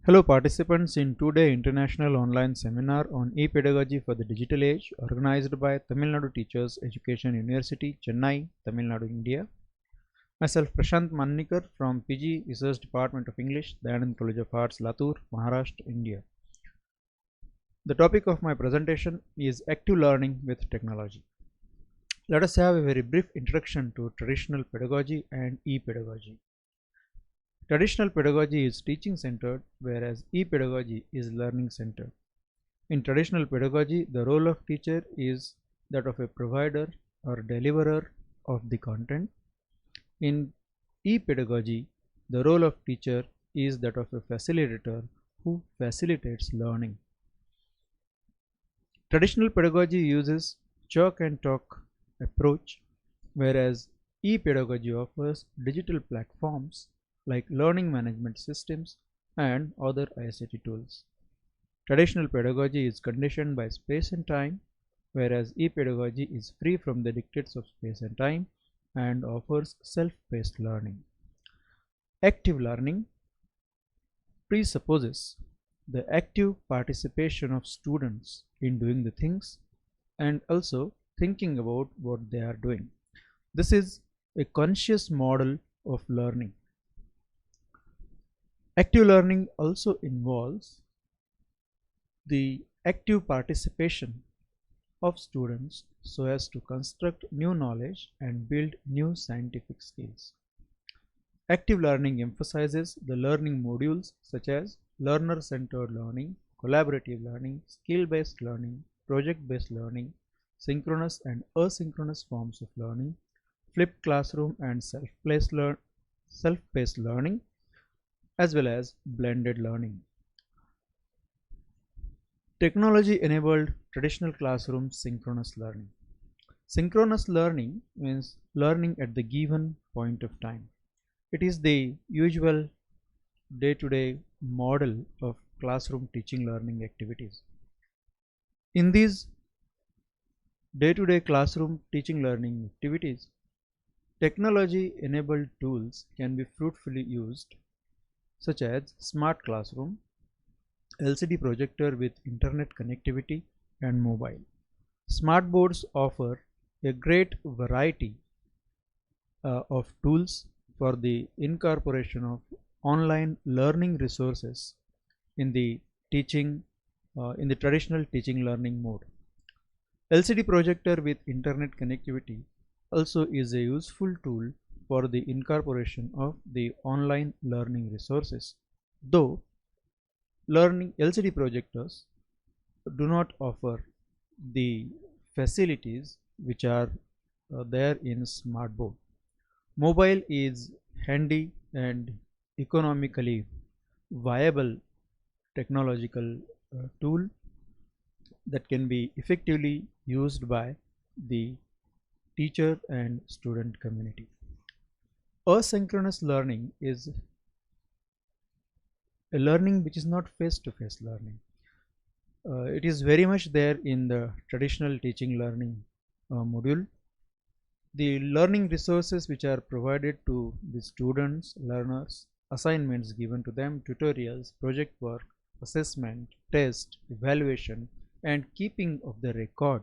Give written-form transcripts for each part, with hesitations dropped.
Hello participants in two-day international online seminar on e-pedagogy for the digital age organized by Tamil Nadu Teachers Education University, Chennai, Tamil Nadu, India. Myself Prashant Mannikar from PG Research Department of English, Dayanand College of Arts, Latur, Maharashtra, India. The topic of my presentation is active learning with technology. Let us have a very brief introduction to traditional pedagogy and e-pedagogy. Traditional pedagogy is teaching centered, whereas e-pedagogy is learning centered. In traditional pedagogy, the role of teacher is that of a provider or deliverer of the content. In e-pedagogy, the role of teacher is that of a facilitator who facilitates learning. Traditional pedagogy uses chalk and talk approach, whereas e-pedagogy offers digital platforms like learning management systems and other ICT tools. Traditional pedagogy is conditioned by space and time, whereas e-pedagogy is free from the dictates of space and time and offers self-paced learning. Active learning presupposes the active participation of students in doing the things and also thinking about what they are doing. This is a conscious model of learning. Active learning also involves the active participation of students so as to construct new knowledge and build new scientific skills. Active learning emphasizes the learning modules such as learner-centered learning, collaborative learning, skill-based learning, project-based learning, synchronous and asynchronous forms of learning, flipped classroom and self-paced learning, as well as blended learning. Technology-enabled traditional classroom synchronous learning. Synchronous learning means learning at the given point of time. It is the usual day-to-day model of classroom teaching learning activities. In these day-to-day classroom teaching learning activities, technology-enabled tools can be fruitfully used, such as smart classroom, LCD projector with internet connectivity, and mobile. Smart boards offer a great variety of tools for the incorporation of online learning resources in the traditional teaching learning mode. LCD projector with internet connectivity also is a useful tool for the incorporation of the online learning resources, though LCD projectors do not offer the facilities which are there in smart board. Mobile is handy and economically viable technological tool that can be effectively used by the teacher and student community. Asynchronous learning is a learning which is not face-to-face learning. It is very much there in the traditional teaching learning module. The learning resources which are provided to the students, learners, assignments given to them, tutorials, project work, assessment, test, evaluation, and keeping of the record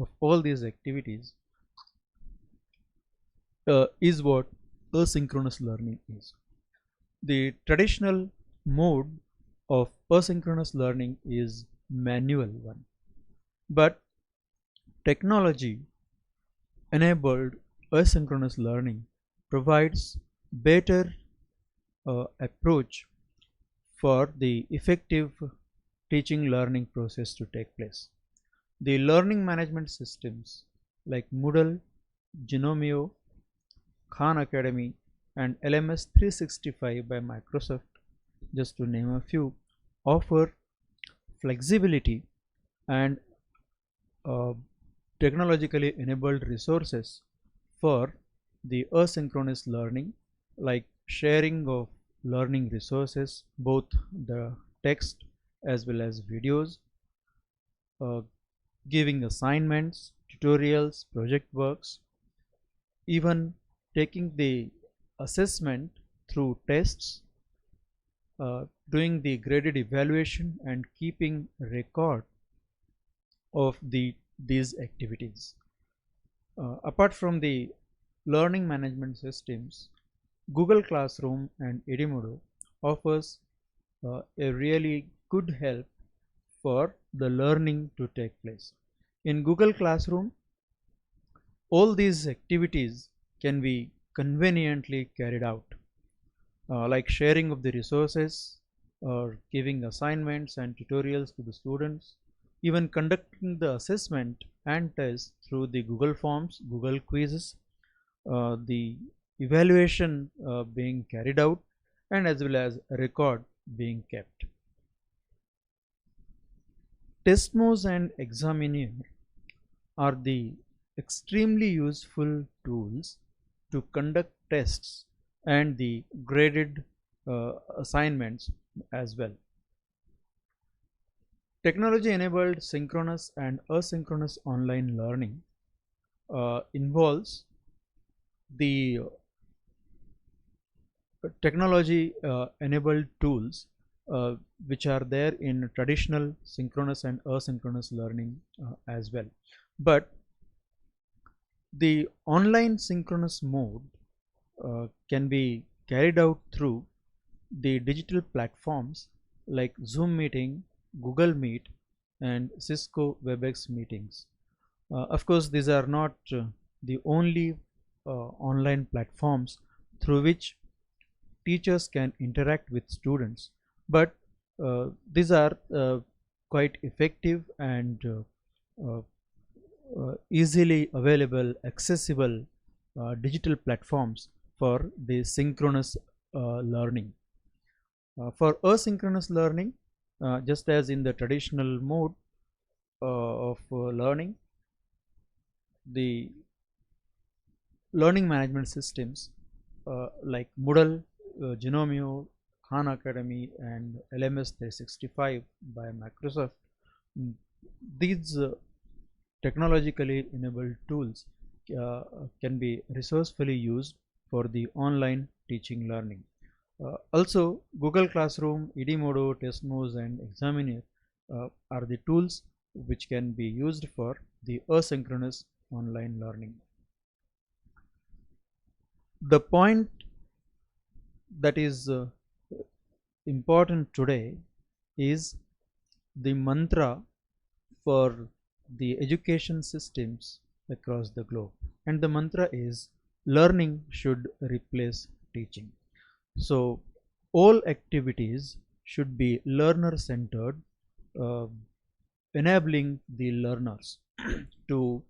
of all these activities is what asynchronous learning is. The traditional mode of asynchronous learning is manual one, but technology enabled asynchronous learning provides better approach for the effective teaching learning process to take place. The learning management systems like Moodle, Genomio, Khan Academy, and LMS 365 by Microsoft, just to name a few, offer flexibility and technologically enabled resources for the asynchronous learning, like sharing of learning resources, both the text as well as videos, giving assignments, tutorials, project works, even taking the assessment through tests doing the graded evaluation and keeping record of these activities. Apart from the learning management systems, Google Classroom and Edimodo offers a really good help for the learning to take place. In Google Classroom, all these activities can be conveniently carried out, like sharing of the resources, or giving assignments and tutorials to the students, even conducting the assessment and tests through the Google Forms, Google Quizzes, the evaluation being carried out, and as well as a record being kept. Testmos and Examiner are the extremely useful tools to conduct tests and the graded assignments as well. Technology enabled synchronous and asynchronous online learning involves the technology enabled tools which are there in traditional synchronous and asynchronous learning as well. But the online synchronous mode can be carried out through the digital platforms like Zoom meeting, Google Meet, and Cisco WebEx meetings. Of course, these are not the only online platforms through which teachers can interact with students, but these are quite effective and easily available, accessible digital platforms for the synchronous learning. For asynchronous learning, just as in the traditional mode of learning, the learning management systems like Moodle, Genomio, Khan Academy, and LMS 365 by Microsoft, these technologically enabled tools can be resourcefully used for the online teaching learning. Also, Google Classroom, Edimodo, Testmos, and Examiner are the tools which can be used for the asynchronous online learning. The point that is important today is the mantra for the education systems across the globe, and the mantra is learning should replace teaching. So all activities should be learner centered, uh, enabling the learners to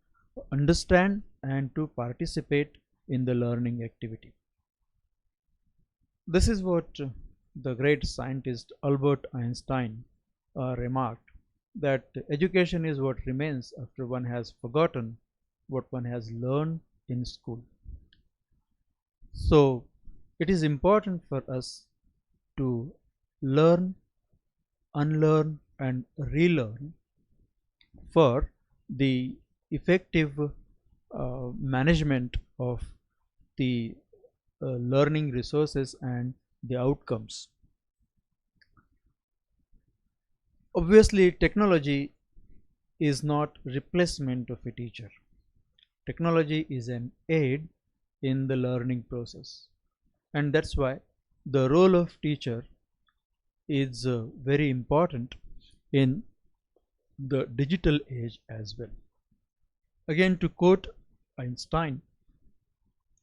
understand and to participate in the learning activity. This is what the great scientist Albert Einstein remarked, that education is what remains after one has forgotten what one has learned in school. So it is important for us to learn, unlearn, and relearn for the effective management of the learning resources and the outcomes. Obviously, technology is not replacement of a teacher. Technology is an aid in the learning process, and that's why the role of teacher is very important in the digital age as well. Again, to quote Einstein,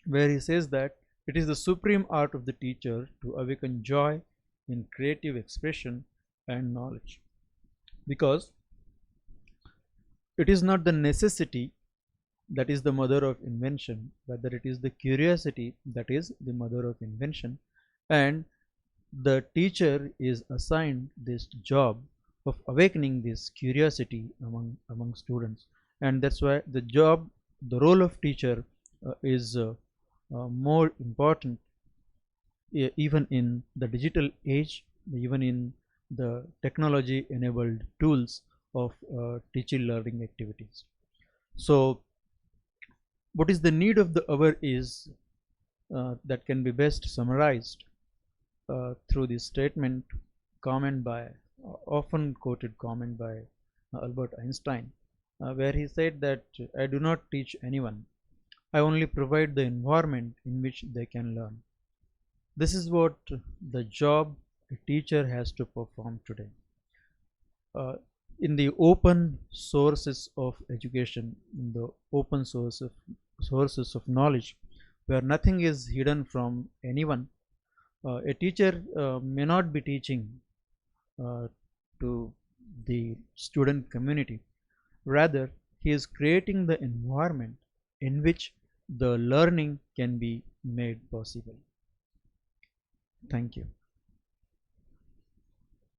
where he says that it is the supreme art of the teacher to awaken joy in creative expression and knowledge, because it is not the necessity that is the mother of invention, rather it is the curiosity that is the mother of invention, and the teacher is assigned this job of awakening this curiosity among students, and that's why the role of teacher is more important even in the digital age, even in the technology enabled tools of teaching learning activities. So what is the need of the hour is that can be best summarized through this statement, comment by often quoted comment by Albert Einstein, where he said that I do not teach anyone, I only provide the environment in which they can learn. This is what the job a teacher has to perform today. Uh, in the open sources of education, in the open sources of knowledge, where nothing is hidden from anyone, a teacher may not be teaching uh, to the student community. Rather, he is creating the environment in which the learning can be made possible. Thank you.